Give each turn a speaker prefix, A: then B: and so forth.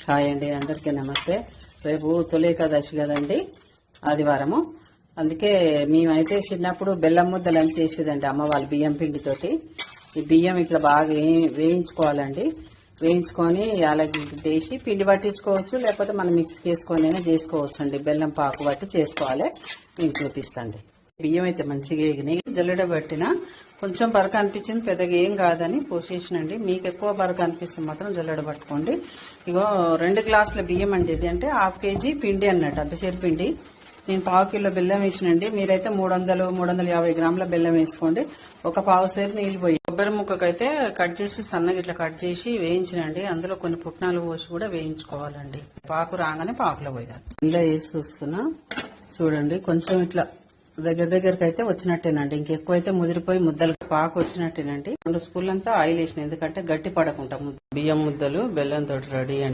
A: Hi అండి, అందరికీ నమస్తే. రేపు తొలి ఏకాదశి కదండి, ఆదివారము. అందుకే మేమైతే చిన్నప్పుడు బెల్లం ముద్దలని చేసేదండి అమ్మ వాళ్ళు బియ్యం పిండితోటి. ఈ బియ్యం ఇట్లా బాగా వేయించుకోవాలండి. వేయించుకొని అలాగే వేసి పిండి పట్టించుకోవచ్చు, లేకపోతే మనం మిక్సీకి వేసుకొని అయినా చేసుకోవచ్చు అండి. బెల్లం పాకు బట్టి చేసుకోవాలి. మీకు చూపిస్తాండి. బియ్యం అయితే మంచిగా ఎగినాయి. జల్లెడ పట్టిన కొంచెం బరక అనిపించింది, పెద్దగా ఏం కాదని పోసేసినండి. మీకు ఎక్కువ బరక అనిపిస్తే మాత్రం జల్లెడ పట్టుకోండి. ఇగో 2 గ్లాసుల బియ్యం అండి. ఇది అంటే ½ కేజీ పిండి అన్నట్టు, అడ్డచేరు పిండి. నేను ½ కిలో బెల్లం వేసినండి. మీరైతే 300-350 గ్రాముల బెల్లం వేసుకోండి. ఒక పావు సేరు నీళ్ళు పోయి కొబ్బరి ముక్కకైతే కట్ చేసి సన్నగా ఇట్లా కట్ చేసి వేయించినండి. అందులో కొన్ని పుట్నాలు పోసి కూడా వేయించుకోవాలండి. పాకు రాగానే పాకులో పోయాలి. ఇలా వేసి చూస్తున్నా చూడండి, కొంచెం ఇట్లా దగ్గరికి అయితే వచ్చినట్టేనండి. ఇంకెక్కువైతే ముదిరిపోయి ముద్దలు పాకు వచ్చినట్టేనండి. 2 స్పూన్లంతా ఆయిల్ వేసిన, ఎందుకంటే గట్టి పడకుండా. బియ్యం ముద్దలు బెల్లంతో రెడీ అండి.